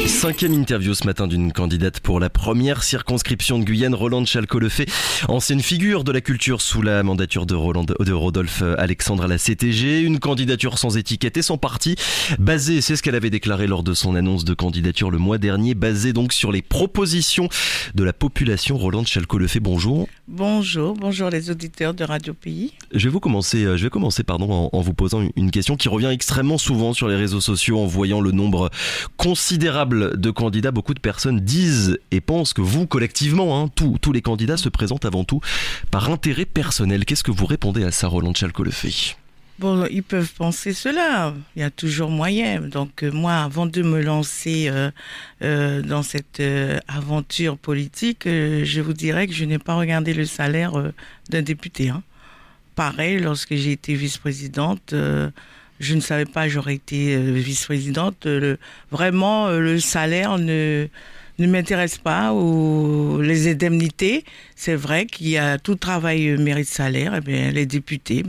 Cinquième interview ce matin d'une candidate pour la première circonscription de Guyane, Rolande Chalco-Lefebvre, ancienne figure de la culture sous la mandature de Rodolphe Alexandre à la CTG. Une candidature sans étiquette et sans parti, basée, c'est ce qu'elle avait déclaré lors de son annonce de candidature le mois dernier, basée donc sur les propositions de la population. Rolande Chalco-Lefebvre, bonjour. Bonjour les auditeurs de Radio Pays. Je vais commencer en vous posant une question qui revient extrêmement souvent sur les réseaux sociaux en voyant le nombre considérable de candidats. Beaucoup de personnes disent et pensent que vous, collectivement, tous les candidats se présentent avant tout par intérêt personnel. Qu'est-ce que vous répondez à ça, Rolande Chalco-Lefebvre ? Bon, ils peuvent penser cela. Il y a toujours moyen. Donc moi, avant de me lancer dans cette aventure politique, je vous dirais que je n'ai pas regardé le salaire d'un député. Pareil, lorsque j'ai été vice-présidente, je ne savais pas j'aurais été vice-présidente. Vraiment, le salaire ne m'intéresse pas, ou les indemnités. C'est vrai qu'il y a tout travail mérite salaire. Les députés,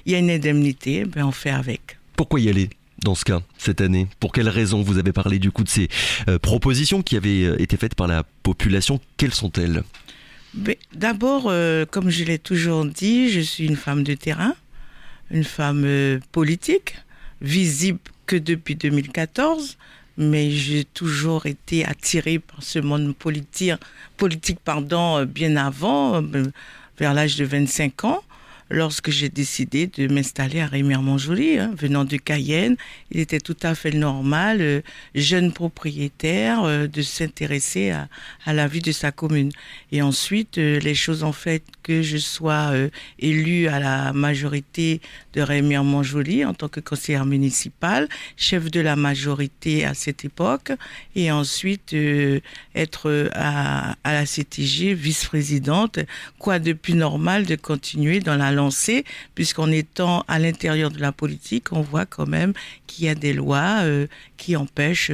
il y a une indemnité, on fait avec. Pourquoi y aller dans ce cas, cette année ? Pour quelles raisons ? Vous avez parlé du coup de ces propositions qui avaient été faites par la population. Quelles sont-elles ? D'abord, comme je l'ai toujours dit, je suis une femme de terrain, une femme politique, visible que depuis 2014, mais j'ai toujours été attirée par ce monde politique bien avant, vers l'âge de 25 ans. Lorsque j'ai décidé de m'installer à Remiremont-Joly, venant de Cayenne, il était tout à fait normal, jeune propriétaire, de s'intéresser à la vie de sa commune. Et ensuite, les choses ont fait que je sois élue à la majorité de Remiremont-Joly en tant que conseillère municipale, chef de la majorité à cette époque, et ensuite être à la CTG, vice-présidente. Quoi de plus normal de continuer dans la lancée, puisqu'en étant à l'intérieur de la politique, on voit quand même qu'il y a des lois qui empêchent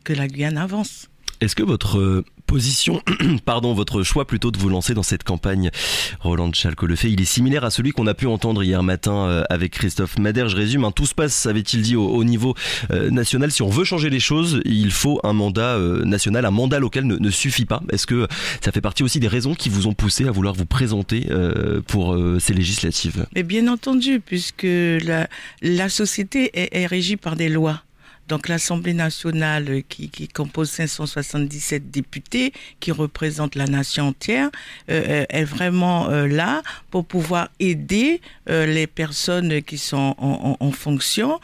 que la Guyane avance. Est-ce que votre votre choix plutôt de vous lancer dans cette campagne, Rolande Chalco-Lefebvre, il est similaire à celui qu'on a pu entendre hier matin avec Christophe Madère? Je résume, tout se passe, avait-il dit, au niveau national. Si on veut changer les choses, il faut un mandat national, un mandat local ne suffit pas. Est-ce que ça fait partie aussi des raisons qui vous ont poussé à vouloir vous présenter pour ces législatives? Mais bien entendu, puisque la société est régie par des lois. Donc l'Assemblée nationale qui compose 577 députés, qui représentent la nation entière, est vraiment là pour pouvoir aider les personnes qui sont en fonction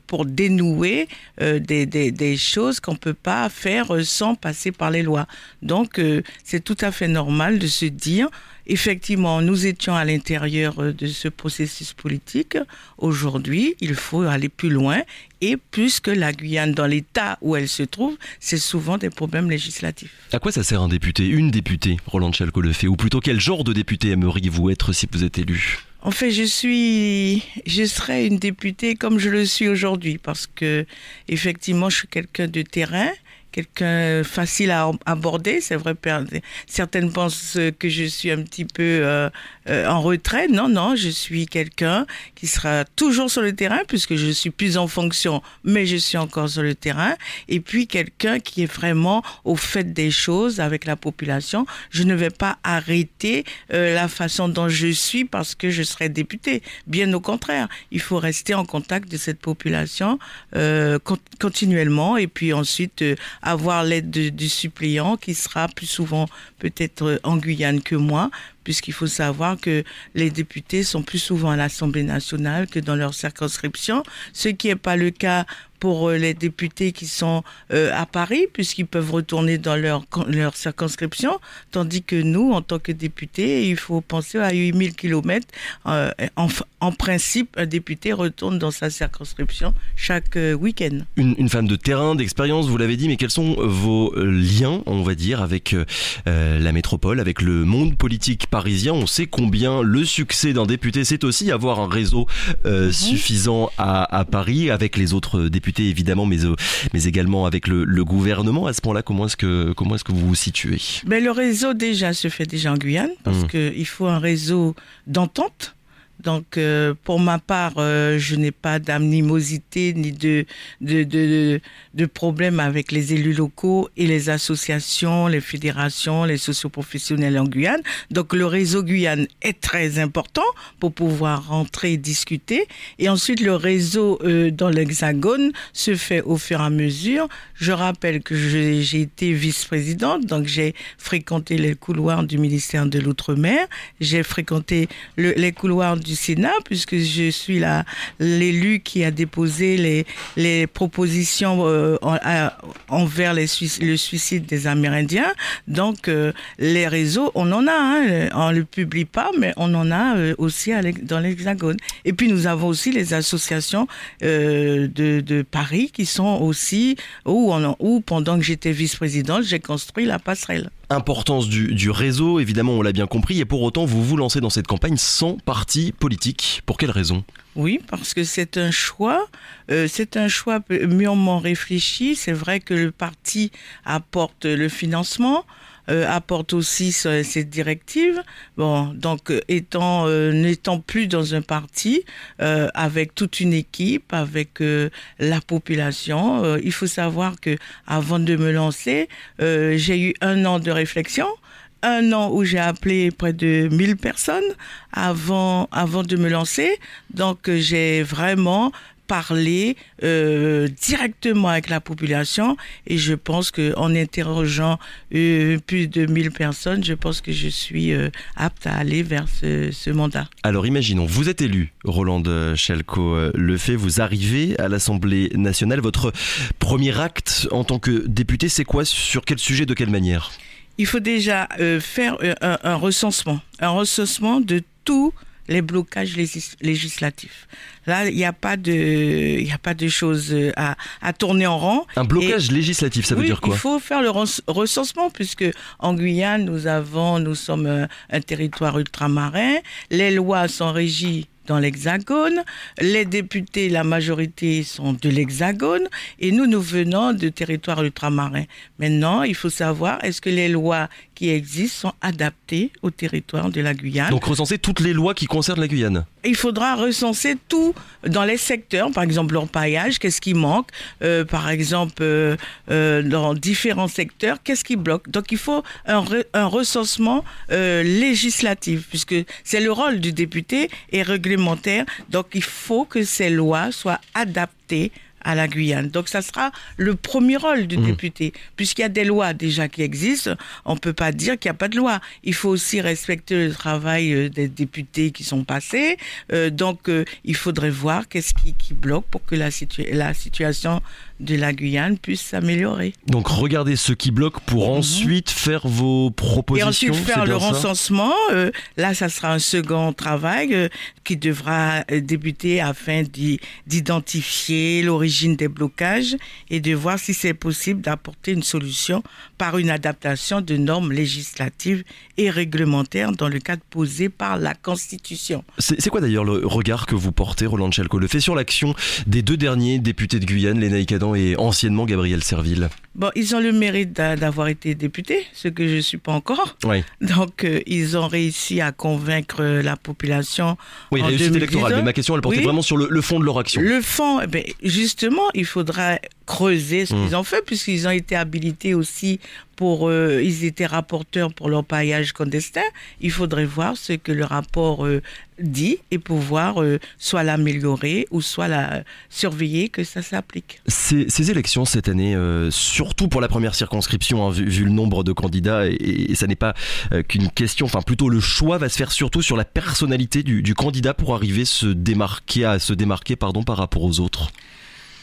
pour dénouer des choses qu'on ne peut pas faire sans passer par les lois. Donc c'est tout à fait normal de se dire, effectivement, nous étions à l'intérieur de ce processus politique. Aujourd'hui, il faut aller plus loin. Et plus que la Guyane, dans l'état où elle se trouve, c'est souvent des problèmes législatifs. À quoi ça sert un député, une députée, Rolande Chalco-Lefebvre? Ou plutôt, quel genre de député aimeriez-vous être si vous êtes élu? En fait, je serai une députée comme je le suis aujourd'hui, parce que, effectivement, je suis quelqu'un de terrain, quelqu'un facile à aborder. C'est vrai, certaines pensent que je suis un petit peu en retrait. Non, je suis quelqu'un qui sera toujours sur le terrain, puisque je suis plus en fonction, mais je suis encore sur le terrain. Et puis quelqu'un qui est vraiment au fait des choses avec la population. Je ne vais pas arrêter la façon dont je suis parce que je serai député. Bien au contraire, il faut rester en contact de cette population continuellement, et puis ensuite avoir l'aide du suppléant qui sera plus souvent peut-être en Guyane que moi, puisqu'il faut savoir que les députés sont plus souvent à l'Assemblée nationale que dans leur circonscription, ce qui n'est pas le cas pour les députés qui sont à Paris, puisqu'ils peuvent retourner dans leur circonscription, tandis que nous, en tant que députés, il faut penser à 8000 kilomètres. En principe, un député retourne dans sa circonscription chaque week-end. Une femme de terrain, d'expérience, vous l'avez dit, mais quels sont vos liens, on va dire, avec la métropole, avec le monde politique parisien? On sait combien le succès d'un député, c'est aussi avoir un réseau suffisant à Paris, avec les autres députés évidemment, mais également avec le gouvernement. À ce point-là, comment est-ce que vous vous situez? Le réseau se fait déjà en Guyane, parce qu'il faut un réseau d'entente. Donc, pour ma part, je n'ai pas d'animosité ni de problème avec les élus locaux et les associations, les fédérations, les socioprofessionnels en Guyane. Donc, le réseau Guyane est très important pour pouvoir rentrer et discuter. Et ensuite, le réseau dans l'Hexagone se fait au fur et à mesure. Je rappelle que j'ai été vice-présidente, donc j'ai fréquenté les couloirs du ministère de l'Outre-mer. J'ai fréquenté les couloirs du Sénat, puisque je suis l'élu qui a déposé les propositions envers le suicide des Amérindiens. Donc, les réseaux, on en a, hein, on ne le publie pas, mais on en a aussi dans l'Hexagone. Et puis, nous avons aussi les associations de Paris qui sont aussi, où pendant que j'étais vice-présidente, j'ai construit la passerelle. Importance du réseau, évidemment, on l'a bien compris, et pour autant, vous vous lancez dans cette campagne sans parti politique. Pour quelle raison ? Oui, parce que c'est un choix mûrement réfléchi. C'est vrai que le parti apporte le financement, apporte aussi cette directive. Bon, donc n'étant plus dans un parti, avec toute une équipe, avec la population, il faut savoir que avant de me lancer, j'ai eu 1 an de réflexion. 1 an où j'ai appelé près de 1000 personnes avant de me lancer. Donc, j'ai vraiment parlé directement avec la population et je pense qu'en interrogeant plus de 1000 personnes, je pense que je suis apte à aller vers ce mandat. Alors imaginons, vous êtes élu, Rolande Chalco-Lefait, vous arrivez à l'Assemblée nationale. Votre premier acte en tant que député, c'est quoi ? Sur quel sujet, de quelle manière ? Il faut déjà faire un recensement de tous les blocages législatifs. Là, il n'y a pas de choses à tourner en rond. Un blocage législatif, ça veut dire quoi ? Il faut faire le recensement, puisque en Guyane, nous sommes un territoire ultramarin. Les lois sont régies dans l'Hexagone, les députés, la majorité sont de l'Hexagone et nous venons de territoires ultramarins. Maintenant, il faut savoir, est-ce que les lois qui existent sont adaptées au territoire de la Guyane ? Donc recenser toutes les lois qui concernent la Guyane. Il faudra recenser tout dans les secteurs, par exemple l'orpaillage, qu'est-ce qui manque, par exemple dans différents secteurs, qu'est-ce qui bloque. Donc il faut un recensement législatif, puisque c'est le rôle du député et réglementaire. Donc il faut que ces lois soient adaptées à la Guyane. Donc ça sera le premier rôle du député. Puisqu'il y a des lois déjà qui existent, on ne peut pas dire qu'il n'y a pas de loi. Il faut aussi respecter le travail des députés qui sont passés. Donc il faudrait voir qu'est-ce qui bloque pour que la situation de la Guyane puisse s'améliorer. Donc regardez ce qui bloque pour ensuite faire vos propositions. Et ensuite faire le recensement. Là, ça sera un second travail qui devra débuter afin d'identifier l'origine des blocages et de voir si c'est possible d'apporter une solution par une adaptation de normes législatives et réglementaires dans le cadre posé par la Constitution. C'est quoi d'ailleurs le regard que vous portez, Rolande Chalco-Lefait, sur l'action des 2 derniers députés de Guyane, Lénaïck Adam et anciennement Gabriel Serville ? Bon, ils ont le mérite d'avoir été députés, ce que je ne suis pas encore. Oui. Donc, ils ont réussi à convaincre la population. Oui, en réussite 2018. Électorale. Mais ma question, elle portait vraiment sur le fond de leur action. Le fond, justement, il faudra creuser ce qu'ils ont fait, puisqu'ils ont été habilités aussi ils étaient rapporteurs pour l'orpaillage clandestin. Il faudrait voir ce que le rapport dit et pouvoir soit l'améliorer ou soit surveiller que ça s'applique. Ces élections cette année, surtout pour la première circonscription, hein, vu le nombre de candidats, et ça n'est pas qu'une question, enfin plutôt le choix va se faire surtout sur la personnalité du candidat pour arriver à se démarquer par rapport aux autres.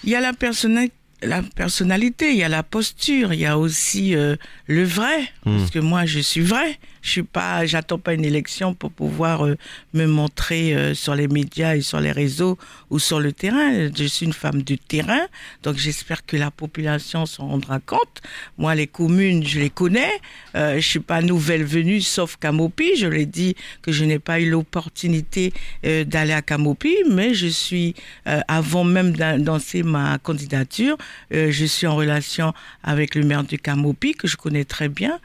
Il y a la personnalité, il y a la posture, il y a aussi le vrai, parce que moi je suis vrai. J'attends pas une élection pour pouvoir me montrer sur les médias et sur les réseaux ou sur le terrain. Je suis une femme du terrain, donc j'espère que la population s'en rendra compte. Moi, les communes, je les connais. Je suis pas nouvelle venue, sauf Camopi. Je l'ai dit que je n'ai pas eu l'opportunité d'aller à Camopi, mais je suis, avant même d'annoncer ma candidature, je suis en relation avec le maire de Camopi, que je connais très bien.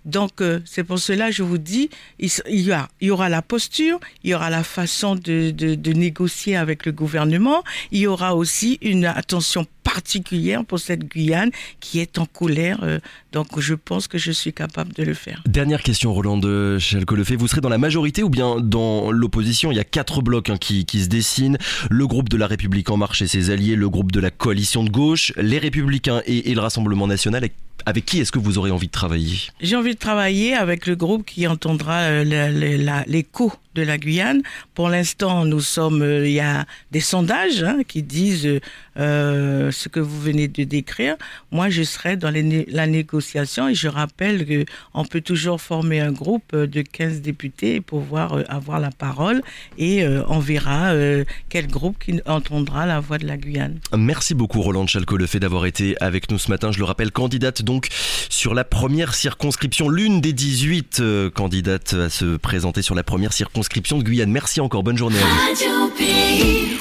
Donc, C'est pour cela que je vous dis, il y aura la posture, il y aura la façon de négocier avec le gouvernement, il y aura aussi une attention particulière pour cette Guyane qui est en colère. Donc je pense que je suis capable de le faire. Dernière question, Roland de Chalcolefait. Vous serez dans la majorité ou bien dans l'opposition? Il y a 4 blocs qui se dessinent. Le groupe de la République En Marche et ses alliés, le groupe de la coalition de gauche, les Républicains et le Rassemblement National. Avec qui est-ce que vous aurez envie de travailler? J'ai envie de travailler avec le groupe qui entendra l'écho de la Guyane. Pour l'instant, il y a des sondages qui disent ce que vous venez de décrire. Moi, je serai dans la négociation et je rappelle qu'on peut toujours former un groupe de 15 députés pour pouvoir avoir la parole et on verra quel groupe qui entendra la voix de la Guyane. Merci beaucoup Roland de Chalcolefait d'avoir été avec nous ce matin. Je le rappelle, candidate donc sur la première circonscription, l'une des 18 candidates à se présenter sur la première circonscription de Guyane. Merci encore, bonne journée à vous.